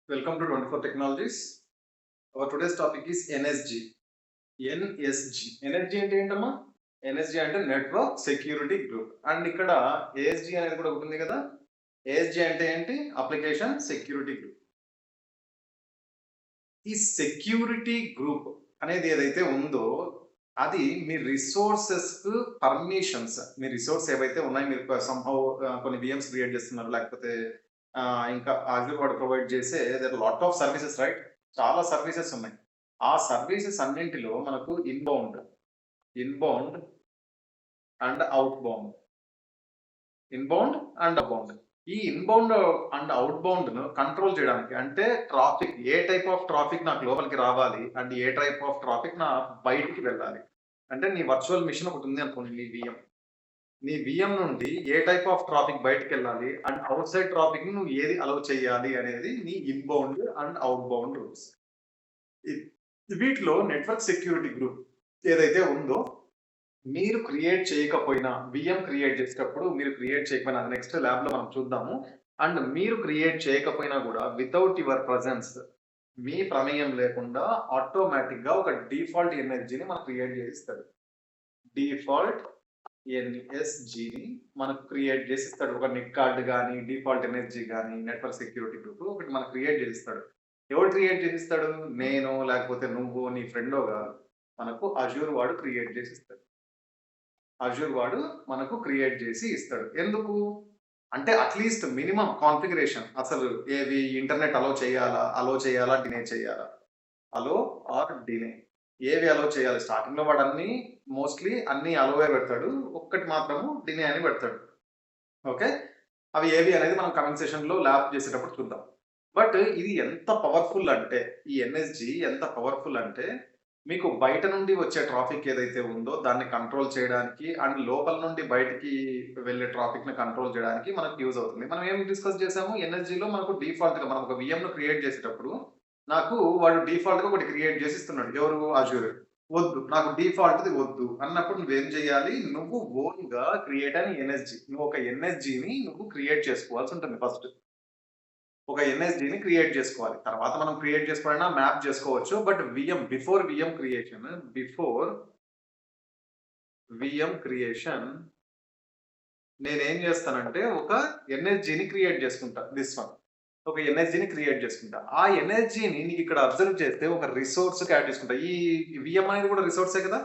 Welcome to 24 Technologies. Our today's topic is NSG. NSG. NSG అంటే ఏంటమ్మా? NSG అంటే network security group. And ఇక్కడ ASG అనేది కూడా ఒకటి ఉంది కదా. ASG అంటే ఏంటి? Application security group. ఈ సెక్యూరిటీ గ్రూప్ అనేది ఏదైతే ఉందో అది మీ రిసోర్సెస్ పర్మిషన్స్, మీ రిసోర్స్ ఏవైతే ఉన్నాయో మీరు సంహౌ కొన్ని VMs క్రియేట్ చేస్తున్నారు, లేకపోతే ఇంకా Azure వాడు ప్రొవైడ్ చేసే there lot of services, right? చాలా సర్వీసెస్ ఉన్నాయి. ఆ సర్వీసెస్ అన్నింటిలో మనకు inbound and outbound, inbound and outbound. ఈ ఇన్బౌండ్ అండ్ అవుట్బౌండ్ ను కంట్రోల్ చేయడానికి, అంటే ట్రాఫిక్ ఏ టైప్ ఆఫ్ ట్రాఫిక్ నాకు లోపలికి రావాలి అండ్ ఏ టైప్ ఆఫ్ ట్రాఫిక్ నా బయటికి వెళ్ళాలి. అంటే నీ వర్చువల్ మిషన్ ఒకటి ఉంది అనుకోండి, నీ విఎం నుండి ఏ టైప్ ఆఫ్ ట్రాఫిక్ బయటకు వెళ్ళాలి అండ్ అవుట్ సైడ్ ట్రాఫిక్ నువ్వు ఏది అలౌ చేయాలి అనేది నీ inbound and out bound rules. వీటిలో నెట్వర్క్ సెక్యూరిటీ గ్రూప్ ఏదైతే ఉందో, మీరు క్రియేట్ చేయకపోయినా, విఎం క్రియేట్ చేసేటప్పుడు మీరు క్రియేట్ చేయకపోయినా, నెక్స్ట్ ల్యాబ్ లో మనం చూద్దాము. అండ్ మీరు క్రియేట్ చేయకపోయినా కూడా వితౌట్ యువర్ ప్రజెన్స్, మీ ప్రమేయం లేకుండా ఆటోమేటిక్ గా ఒక డిఫాల్ట్ ఎనర్జీని మనం క్రియేట్ చేయిస్తాడు. డిఫాల్ట్ ఎన్ఎస్జిని మనకు క్రియేట్ చేసిస్తాడు. ఒక నెట్ కార్డ్ కానీ, డిఫాల్ట్ ఎనర్జీ కానీ, నెట్వర్క్ సెక్యూరిటీ గ్రూప్ ఒకటి మనకు క్రియేట్ చేసిస్తాడు. ఎవడు క్రియేట్ చేసిస్తాడు? నేను, లేకపోతే నువ్వు, నీ ఫ్రెండో కాదు, మనకు అజూర్ వాడు క్రియేట్ చేసి ఇస్తాడు. అజూర్ వాడు మనకు క్రియేట్ చేసి ఇస్తాడు. ఎందుకు అంటే అట్లీస్ట్ మినిమం కాన్ఫిగరేషన్, అసలు ఏవి ఇంటర్నెట్ అలో చేయాలా, డినే చేయాలా, అలో ఆర్ డినే, ఏవి అలో చేయాలి. స్టార్టింగ్ లో వాడు అన్ని మోస్ట్లీ అన్ని అలోవే పెడతాడు, ఒక్కటి మాత్రము డినే అని పెడతాడు. ఓకే, అవి ఏవి అనేది మనం కమెంట్ సెషన్ లో ల్యాబ్ చేసేటప్పుడు చూద్దాం. బట్ ఇది ఎంత పవర్ఫుల్ అంటే, ఈ ఎన్ఎస్జి ఎంత పవర్ఫుల్ అంటే, మీకు బయట నుండి వచ్చే ట్రాఫిక్ ఏదైతే ఉందో దాన్ని కంట్రోల్ చేయడానికి అండ్ లోపల నుండి బయటికి వెళ్ళే ట్రాఫిక్ ని కంట్రోల్ చేయడానికి మనకు యూజ్ అవుతుంది. మనం ఏం డిస్కస్ చేసాము? ఎన్ఎస్జిలో మనకు డిఫాల్ట్ గా మనం ఒక విఎం ను క్రియేట్ చేసేటప్పుడు నాకు వాడు డిఫాల్ట్ గా ఒకటి క్రియేట్ చేసి ఇస్తున్నాడు. ఎవరు? అజూర్. వద్దు, నాకు డిఫాల్ట్ వద్దు అన్నప్పుడు నువ్వేం చేయాలి? నువ్వు ఓన్ గా క్రియేట్ అని ఎన్ఎస్జి, నువ్వు ఒక ఎన్ఎస్జిని నువ్వు క్రియేట్ చేసుకోవాల్సి ఉంటుంది. ఫస్ట్ ఒక ఎన్ఎస్జిని క్రియేట్ చేసుకోవాలి. తర్వాత మనం క్రియేట్ చేసుకోవాలన్నా మ్యాప్ చేసుకోవచ్చు. బట్ బిఫోర్ విఎం క్రియేషన్ నేనేం చేస్తానంటే ఒక ఎన్ఎస్జిని క్రియేట్ చేసుకుంటా. ఒక ఎనర్జీని క్రియేట్ చేసుకుంటా. ఆ ఎనర్జీని నీకు ఇక్కడ అబ్జర్వ్ చేస్తే ఒక రిసోర్స్ యాడ్ చేసుకుంటా. ఈ విఎం అనేది కూడా రిసోర్సే కదా.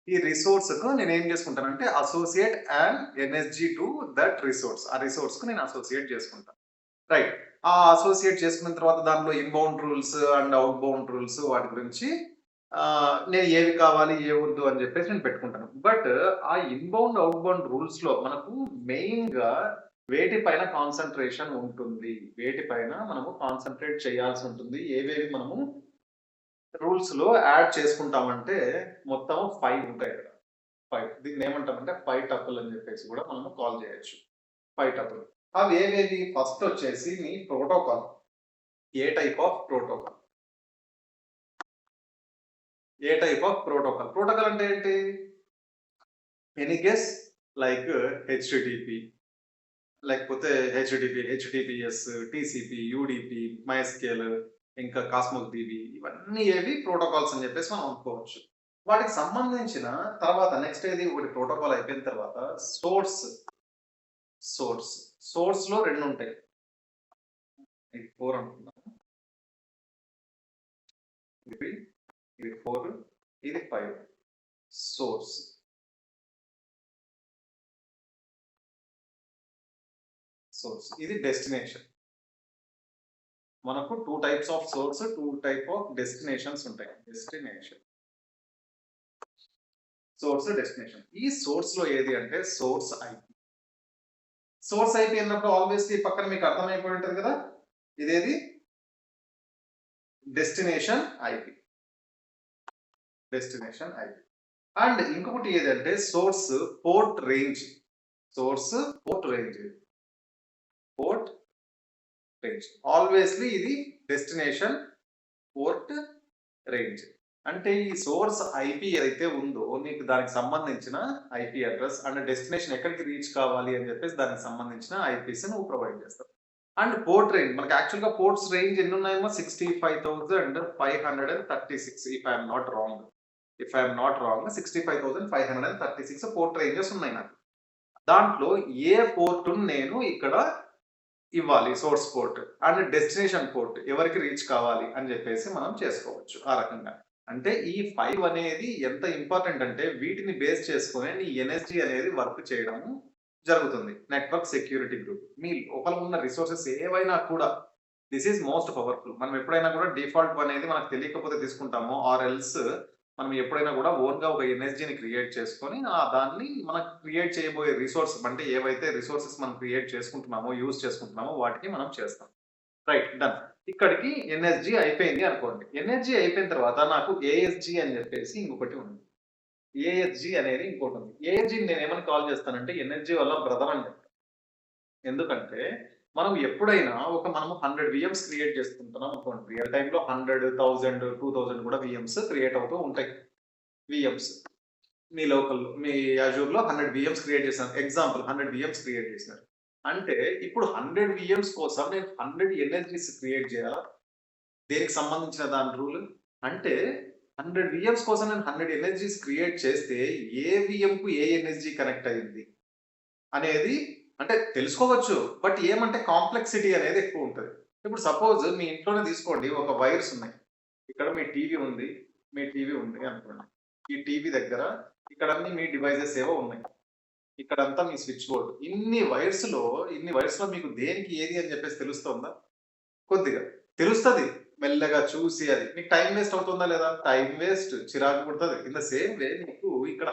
ఈ రిసోర్స్ కు నేను ఏం చేసుకుంటానంటే associate and energy to that resource. ఆ రిసోర్స్ కు నేను అసోసియేట్ చేసుకుంటా. రైట్. ఆ అసోసియేట్ చేసుకున్న తర్వాత దానిలో inbound rules and out bound rules వాటి గురించి నేను ఏవి కావాలి, ఏ వద్దు అని చెప్పేసి నేను పెట్టుకుంటాను. బట్ ఆ ఇన్బౌండ్ అవుట్ బౌండ్ రూల్స్ లో మనకు మెయిన్ గా వేటిపైన కాన్సన్ట్రేషన్ ఉంటుంది, వేటిపైన మనము కాన్సన్ట్రేట్ చేయాల్సి ఉంటుంది, ఏవేవి మనము రూల్స్ లో యాడ్ చేసుకుంటామంటే మొత్తం 5 ఉంటాయి ఇక్కడ. 5, దీన్ని ఏమంటామంటే 5 టపుల్ అని చెప్పేసి కూడా మనము కాల్ చేయొచ్చు. 5 టపుల్. అవి ఏవేవి? ఫస్ట్ వచ్చేసి మీ ప్రోటోకాల్. ఏ టైప్ ఆఫ్ ప్రోటోకాల్? ఏ టైప్ ఆఫ్ ప్రోటోకాల్? ప్రోటోకాల్ అంటే ఏంటి? Any guess? లైక్ హెచ్టిటిపి, లేకపోతే హెచ్టిటిపిఎస్, టిసిపి, యూడిపి, మైస్కేల్, ఇంకా కాస్మోస్ డిబి, ఇవన్నీ ఏవి ప్రోటోకాల్స్ అని చెప్పేసి మనం అనుకోవచ్చు. వాటికి సంబంధించిన తర్వాత నెక్స్ట్ ఏది? ఒకటి ప్రోటోకాల్ అయిపోయిన తర్వాత సోర్స్. సోర్స్ లో 2 ఉంటాయి. ఇది 4 అనుకుందాం. ఇది 4, ఇది 5. సోర్స్. ఇది డెస్టినేషన్. మనకు 2 types of source, 2 type of destinations ఉంటాయి. Source, destination. ఈ సోర్స్ లో ఏది అంటే సోర్స్ ఐపి. సోర్స్ ఐపి అన్నప్పుడు ఆల్వేస్లీ పక్కన మీకు అర్థమైపోయి ఉంటుంది కదా, ఇదేది? Destination IP. అండ్ ఇంకొకటి ఏదంటే సోర్స్ పోర్ట్ రేంజ్. ఆల్వేస్లీ ఇది డెస్టినేషన్ పోర్ట్ రేంజ్. అంటే ఈ సోర్స్ ఐపి ఏదైతే ఉందో నీకు దానికి సంబంధించిన ఐపి అడ్రస్ అండ్ డెస్టినేషన్ ఎక్కడికి రీచ్ కావాలి అని చెప్పేసి దానికి సంబంధించిన ఐపీస్ నువ్వు ప్రొవైడ్ చేస్తావు. అండ్ పోర్ట్ రేంజ్ మనకి యాక్చువల్‌గా పోర్ట్స్ రేంజ్ ఎన్నున్నాయేమో 65,536 if I am not wrong 65,536 port ranges ఉన్నాయి నాకు. దాంట్లో ఏ పోర్ట్‌ని నేను ఇక్కడ ఇవ్వాలి source port and destination port ఎవరికి రీచ్ కావాలి అని చెప్పేసి మనం చేసుకోవచ్చు ఆ రకంగా. అంటే ఈ 5 అనేది ఎంత ఇంపార్టెంట్ అంటే వీటిని బేస్ చేసుకొని నీ ఎన్ఎస్‌జీ అనేది వర్క్ చేయడం జరుగుతుంది. Network security group. మీ లోపల ఉన్న రిసోర్సెస్ ఏవైనా కూడా దిస్ ఈస్ మోస్ట్ పవర్‌ఫుల్. మనం ఎప్పుడైనా కూడా డిఫాల్ట్ అనేది మనకు తెలియకపోతే తీసుకుంటాము. ఆర్ ఎల్స్ మనం ఎప్పుడైనా కూడా ఓన్‌గా ఒక ఎన్ఎస్‌జీని క్రియేట్ చేసుకొని దాన్ని మనం క్రియేట్ చేయబోయే రిసోర్స్ అంటే ఏవైతే రిసోర్సెస్ మనం క్రియేట్ చేసుకుంటున్నామో, యూజ్ చేసుకుంటున్నామో వాటికి మనం చేస్తాం. Right done. ఇక్కడికి ఎన్ఎస్‌జీ అయిపోయింది అనుకోండి. ఎన్ఎస్‌జీ అయిపోయిన తర్వాత నాకు ఏఎస్‌జీ అని చెప్పేసి ఇంకొకటి ఉంది. ఏఎస్‌జీ అనేది ఇంకోటుంది. ఏఎస్‌జీని నేనేమని కాల్ చేస్తానంటే ఎనర్జీ వల్ల బ్రదర్ అని చెప్తాను. ఎందుకంటే మనం ఎప్పుడైనా మనము 100 వీఎమ్స్ క్రియేట్ చేసుకుంటున్నాం అనుకోండి. రియల్ టైమ్‌లో 100, 1000, 2000 కూడా వీఎమ్స్ క్రియేట్ అవుతూ ఉంటాయి. వీఎమ్స్ మీ లోకల్‌లో మీ అజూర్‌లో 100 వీఎమ్స్ క్రియేట్ చేశాను. ఎగ్జాంపుల్ 100 వీఎమ్స్ క్రియేట్ చేశారు. అంటే ఇప్పుడు 100 వీఎమ్స్ కోసం నేను 100 ఎనర్జీస్ క్రియేట్ చేయాలా? దేనికి సంబంధించిన దాని రూల్? అంటే 100 వీఎమ్స్ కోసం నేను 100 ఎనర్జీస్ క్రియేట్ చేస్తే ఏ వీఎంకు ఏ ఎనర్జీ కనెక్ట్ అయింది అనేది అంటే తెలుసుకోవచ్చు. బట్ ఏమంటే కాంప్లెక్సిటీ అనేది ఎక్కువ ఉంటది. ఇప్పుడు సపోజ్ మీ ఇంట్లోనే తీసుకోండి ఒక వైర్స్ ఉన్నాయి. ఇక్కడ మీ టీవీ ఉంది అనుకోండి. ఈ టీవీ దగ్గర ఇక్కడ అన్ని మీ డివైసెస్ ఏవో ఉన్నాయి. ఇక్కడంతా మీ స్విచ్ బోర్డ్. ఇన్ని వైర్స్‌లో మీకు దేనికి ఏది అని చెప్పేసి తెలుస్తోందా? కొద్దిగా. తెలుస్తది. మెల్లగా చూసి అది. మీకు టైమ్ వేస్ట్ అవుతుందా లేదా? టైమ్ వేస్ట్, చిరాకు పుడతది. ఇన్ ద సేమ్ వే మీకు ఇక్కడ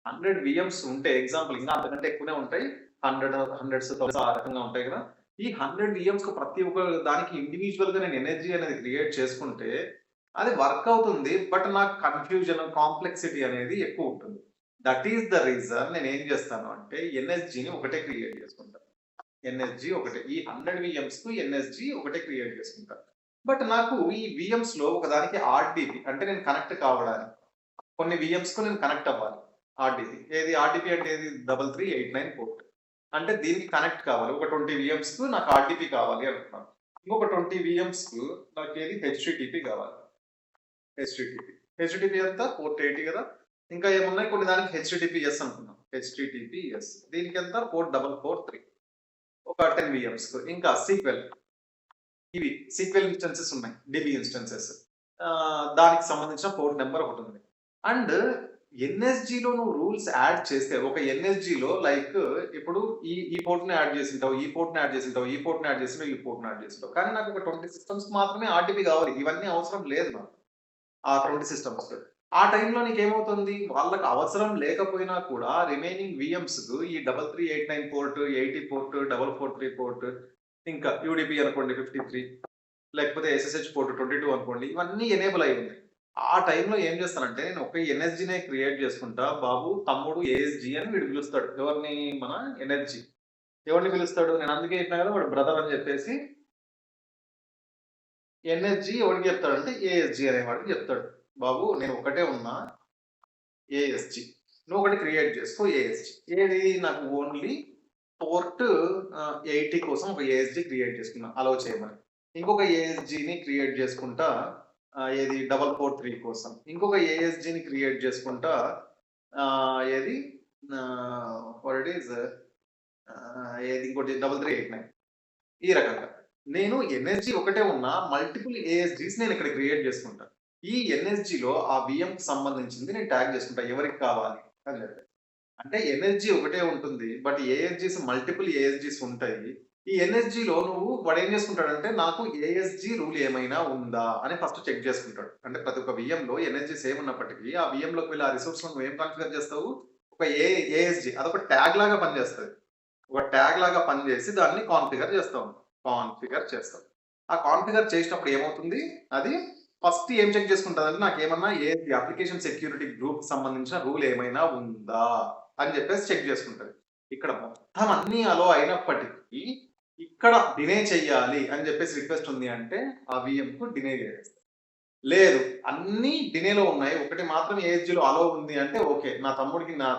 100 వీఎమ్స్ ఉంటే ఎగ్జాంపుల్ ఇంకా అంతకంటే ఎక్కువనే ఉంటాయి. 100, హండ్రెడ్స్, థౌసండ్స్ ఆ రకంగా ఉంటాయి కదా! ఈ 100 వీఎమ్స్‌కి ప్రతి ఒక్క దానికి ఇండివిడ్యుయల్‌గా నేను ఎనర్జీ అనేది క్రియేట్ చేసుకుంటే అది వర్క్ అవుతుంది. బట్ నాకు కన్‌ఫ్యూజన్, కాంప్లెక్సిటీ అనేది ఎక్కువుంటుంది. దట్ ఈస్ ద రీజన్ నేనేం చేస్తాను అంటే ఎనర్జీని ఒకటే క్రియేట్ చేసుకుంటా. ఎన్ఎస్‌జీ ఒకటే. ఈ 100 వీఎమ్స్‌కు ఎన్ఎస్‌జీ ఒకటే క్రియేట్ చేసుకుంటా. బట్ నాకు ఈ వీఎమ్స్‌లో ఒకదానికి ఆర్‌డిబి అంటే నేను కనెక్ట్ కావడానికి కొన్ని వీఎమ్స్‌కు నేను కనెక్ట్ అవ్వాలి. ఆర్‌డిబి. ఆర్‌డిబి అంటే ఏది 3389 పోర్ట్. అంటే దీనికి కనెక్ట్ కావాలి. ఒక 20 వీఎమ్స్‌కు నాకు ఆర్‌డిబి కావాలి అనుకున్నాను. ఇంకొక 20 వీఎమ్స్‌కు నాకేది హెచ్‌టిటిపి కావాలి. హెచ్‌టిటిపి. హెచ్‌టిటిపి ఎంత? పోర్ట్ 80 కదా! ఇంకా ఏమున్నాయి కొన్ని దానికి హెచ్‌టిటిపిఎస్ అనుకున్నాం. హెచ్‌టిటిపిఎస్. దీనికెంత? పోర్ట్ 443. ఒక 10 వీఎమ్స్‌కు. ఇంకా సీక్వెల్ ఇన్‌స్టెన్సెస్ ఉన్నాయి. DB instances. దానికి సంబంధించిన పోర్ట్ నంబర్ ఒకటుంది. అండ్ ఎన్ఎస్‌జీలో నువ్వు రూల్స్ యాడ్ చేస్తే ఒక ఎన్ఎస్‌జీలో లైక్ ఇప్పుడు ఈ పోర్ట్‌ని యాడ్ చేసుంటావు, ఈ పోర్ట్‌ని యాడ్ చేసుంటావు, ఈ పోర్ట్‌ని యాడ్ చేసింటావు, ఈ పోర్ట్‌ని యాడ్ చేసుంటావు. కానీ నాకు ఒక 20 సిస్టమ్స్‌కి మాత్రమే ఆర్‌డిబి కావాలి. ఇవన్నీ అవసరం లేదు నాకు. ఆ 20 సిస్టమ్స్. ఆ టైంలో నీకేమవుతుంది? వాళ్ళకి అవసరం లేకపోయినా కూడా రిమైనింగ్ వీఎమ్స్‌కు ఈ 3389 పోర్ట్, 80 పోర్ట్, 443 పోర్ట్, ఇంకా యూడీపీ అనుకోండి 53 లేకపోతే ఎస్ఎస్హెచ్ పోర్ట్ 22 అనుకోండి. ఇవన్నీ ఎనేబుల్ అయ్యి ఉన్నాయి. ఆ టైంలో ఏం చేస్తానంటే నేను ఒక ఎన్ఎస్‌జీనే క్రియేట్ చేసుకుంటా. బాబు తమ్ముడు ఏఎస్‌జీ అని వీడు పిలుస్తాడు. ఎవరిని? మన ఎనర్జీ. ఎవరిని పిలుస్తాడు? నేను అందుకే చెప్పినా కదా వాడు బ్రదర్ అని చెప్పేసి. ఎన్ఎస్‌జీ ఎవడికి చెప్తాడంటే ఏఎస్‌జీ అనేవాడికి చెప్తాడు. బాబు నేను ఒకటే ఉన్నా ఏఎస్‌జీ. నువ్వొకటి క్రియేట్ చేసుకో ఏఎస్‌జీ. ఏది నాకు ఓన్లీ పోర్ట్ 80 కోసం ఒక ఏఎస్‌జీ క్రియేట్ చేసుకున్నా అలౌ చేయమని. ఇంకొక ఏఎస్‌జీని క్రియేట్ చేసుకుంటా ఏది 443 కోసం. ఇంకొక ఏఎస్‌జీని క్రియేట్ చేసుకుంటా ఏది వాట్ ఇట్ ఈస్ ఏది ఇంకోటి 3389 ఈ రకంగా. నేను ఎనర్జీ ఒకటే ఉన్నా మల్టిపుల్ ఏఎస్‌జీస్ నేను ఇక్కడ క్రియేట్ చేసుకుంటా. ఈ ఎన్ఎస్‌జీలో ఆ వీఎంకి సంబంధించింది నేను ట్యాగ్ చేసుకుంటా. ఎవరికి కావాలి అని చెప్పి. అంటే ఎనర్జీ ఒకటే ఉంటుంది. బట్ ఏఎస్‌జీస్ మల్టిపుల్ ఏఎస్‌జీస్ ఉంటాయి. ఈ ఎన్ఎస్‌జీలో వాడేం చేసుకుంటాడంటే నాకు ఏఎస్‌జీ రూల్ ఏమైనా ఉందా అని ఫస్ట్ చెక్ చేసుకుంటాడు. అంటే ప్రతి ఒక్క వీఎంలో ఎనర్జీ సేమ్ ఉన్నప్పటికీ ఆ వీఎంలోకి వెళ్ళి ఆ రిసోర్స్‌లో నువ్వేం కాన్ఫిగర్ చేస్తావు? ఒక ఏఎస్‌జీ అదొక ట్యాగ్ లాగా పనిచేస్తది. ఒక ట్యాగ్ లాగా పనిచేసి దాన్ని కాన్ఫిగర్ చేస్తాం. ఆ కాన్ఫిగర్ చేసినప్పుడు ఏమవుతుంది? అది ఫస్ట్ ఏం చెక్ చేసుకుంటదంటే నాకేమన్నా అప్లికేషన్ సెక్యూరిటీ గ్రూప్‌కి సంబంధించిన రూల్ ఏమైనా ఉందా? అని చెప్పేసి చెక్ చేసుకుంటది. ఇక్కడ మొత్తం అన్నీ అలో అయినప్పటికీ ఇక్కడ డినే చెయ్యాలి అని చెప్పేసి రిక్వెస్ట్ ఉంది అంటే ఆ వీఎంకు డినే చేసేస్తది. లేదు అన్నీ డినేలో ఉన్నాయి. ఒకటి మాత్రం ఏఎస్‌జీలో అలో ఉంది అంటే ఓకే. నా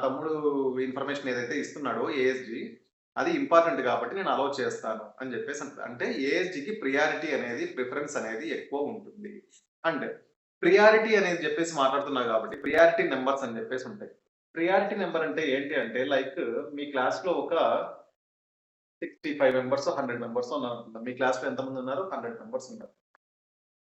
తమ్ముడు ఇన్ఫర్మేషన్ ఏదైతే ఇస్తున్నాడో ఏఎస్‌జీ అది ఇంపార్టెంట్ కాబట్టి నేను అలౌ చేస్తాను అని చెప్పేసి అంటే ఏజ్కి ప్రియారిటీ అనేది ప్రిఫరెన్స్ అనేది ఎక్కువ ఉంటుంది. అండ్ ప్రియారిటీ అనేది చెప్పేసి మాట్లాడుతున్నా కాబట్టి ప్రియారిటీ నెంబర్స్ అని చెప్పేసి ఉంటాయి. ప్రియారిటీ నెంబర్ అంటే ఏంటి అంటే లైక్ మీ క్లాస్‌లో ఒక 65 మెంబర్స్, 100 మెంబర్స్ ఉన్నారనుకుందాం. మీ క్లాస్‌లో ఎంతమంది ఉన్నారు? 100 మెంబర్స్ ఉన్నారు.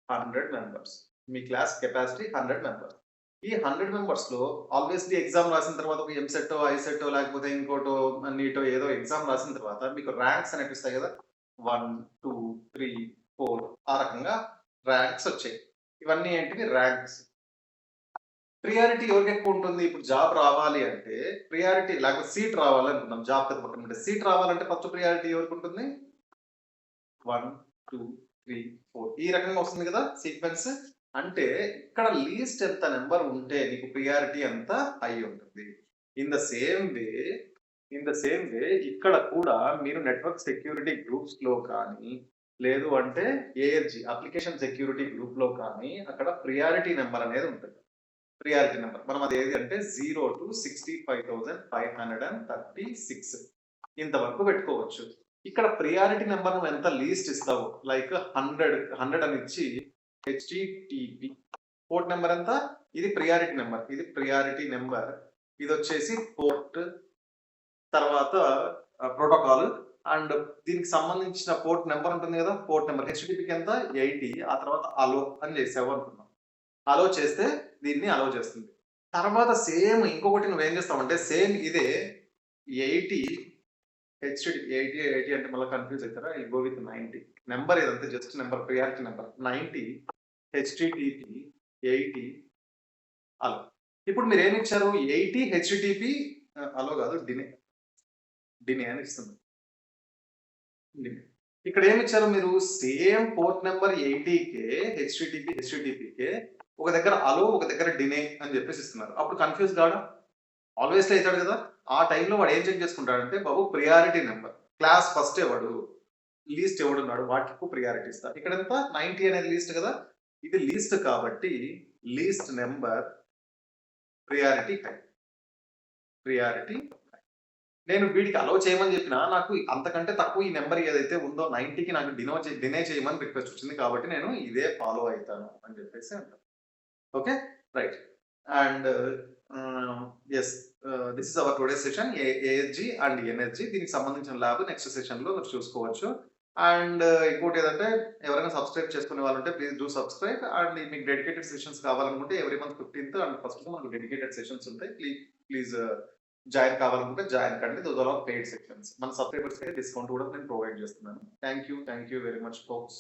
100 మెంబర్స్. మీ క్లాస్ కెపాసిటీ 100 మెంబర్స్. ఈ 100 మెంబర్స్‌లో ఆబ్వియస్‌లీ ఎగ్జామ్ రాసిన తర్వాత ఒక ఎంసెట్టో, ఐసెట్టో లేకపోతే ఇంకోటో నీటో ఏదో ఎగ్జామ్ రాసిన తర్వాత మీకు ర్యాంక్స్ అనేటిస్తాయి కదా! 1, 2, 3, 4 ఆ రకంగా ర్యాంక్స్ వచ్చాయి. ఇవన్నీ ఏంటివి? ర్యాంక్స్. ప్రియారిటీ ఎవరికెక్కువ ఉంటుంది? ఇప్పుడు జాబ్ రావాలి అంటే ప్రియారిటీ లేకపోతే సీట్ రావాలి అనుకుందాం. జాబ్ పెద్ద పక్కన పెడితే. సీట్ రావాలంటే ఫస్ట్ ప్రియారిటీ ఎవరికుంటుంది? 1, 2, 3, 4 ఈ రకంగా వస్తుంది కదా సీక్వెన్స్. అంటే ఇక్కడ లీస్ట్ ఎంత నెంబర్ ఉంటే నీకు ప్రియారిటీ అంత హై ఉంటుంది. ఇన్ ద సేమ్ వే ఇక్కడ కూడా మీరు నెట్వర్క్ సెక్యూరిటీ గ్రూప్స్‌లో కానీ, లేదు అంటే ఏఎల్జీ అప్లికేషన్ సెక్యూరిటీ గ్రూప్‌లో కానీ అక్కడ ప్రియారిటీ నంబర్ అనేది ఉంటుంది. Priority number. మనం అది ఏది అంటే 0-65,536 ఇంతవరకు పెట్టుకోవచ్చు. ఇక్కడ ప్రియారిటీ నంబర్ నువ్వు ఎంత లీస్ట్ ఇస్తావు లైక్ 100 అని ఇచ్చి హెచ్‌టిటిపి పోర్ట్ నంబర్ ఎంత? ఇది ప్రియారిటీ నంబర్. ఇది ప్రియారిటీ నంబర్. ఇదొచ్చేసి పోర్ట్ తర్వాత ప్రోటోకాల్ అండ్ దీనికి సంబంధించిన పోర్ట్ నంబర్ ఉంటుంది కదా! పోర్ట్ నంబర్ హెచ్‌టిటిపికి ఎంత? 80 ఆ తర్వాత అలో అని చేసావు అనుకుందాం. అలో చేస్తే దీన్ని అలో చేస్తుంది. తర్వాత సేమ్ ఇంకొకటి నువ్వేం చేస్తావంటే సేమ్ ఇదే 80 హెచ్‌టిటిపి 80 అంటే మళ్ళీ కన్‌ఫ్యూజ్ అయితారా? I will go with 90 number ఇదంతా just number priority number 90 HTTP 80 allow. ఇప్పుడు మీరేమి ఇచ్చారు? 80 హెచ్‌టిటిపి అలో కాదు డినే అని ఇస్తుంది. డినే. ఇక్కడ ఏమి ఇచ్చారు మీరు? సేమ్ పోర్ట్ నంబర్ 80కే హెచ్‌టిటిపికే ఒక దగ్గర అలో, ఒక దగ్గర డినే అని చెప్పేసి ఇస్తున్నారు. అప్పుడు కన్‌ఫ్యూజ్ కాడా? ఆల్వేస్‌లో అయితాడు కదా! ఆ టైంలో వాడు ఏం చెక్ చేసుకుంటాడంటే బాబు ప్రియారిటీ నంబర్. క్లాస్ ఫస్ట్ ఎవడు? లీస్ట్ ఎవడున్నాడు? వాడికి ఎక్కువ ప్రియారిటీ ఇస్తా. ఇక్కడ ఎంత? 90 అనేది లీస్ట్ కదా! ఇది లీస్ట్ కాబట్టి least number priority high. Priority నేను వీడికి అలో చేయమని చెప్పినా నాకు అంతకంటే తక్కువ ఈ నంబర్ ఏదైతే ఉందో 90కి నాకు డినే చేయమని రిక్వెస్ట్ వచ్చింది కాబట్టి నేను ఇదే ఫాలో అయితాను అని చెప్పేసి అంటాను. Okay right and yes this is our today session ASG and NSG దీనికి సంబంధించిన ల్యాబ్ నెక్స్ట్ సెషన్ లో మీరు చూసుకోవచ్చు. అండ్ ఇంకోటి ఏదంటే ఎవరైనా సబ్స్క్రైబ్ చేసుకునే వాళ్ళు ఉంటే ప్లీజ్ డూ సబ్స్క్రైబ్ అండ్ మీకు డెడికేటెడ్ సెషన్స్ కావాలనుకుంటే every month 15th and first మనకు డెడికేటెడ్ సెషన్స్ ఉంటాయి. ప్లీజ్ జాయిన్ కావాలనుకుంటే జాయిన్ కండి. Those are all paid sections. మన సబ్స్క్రైబర్స్ అయితే డిస్కౌంట్ కూడా నేను ప్రొవైడ్ చేస్తున్నాను. Thank you very much folks.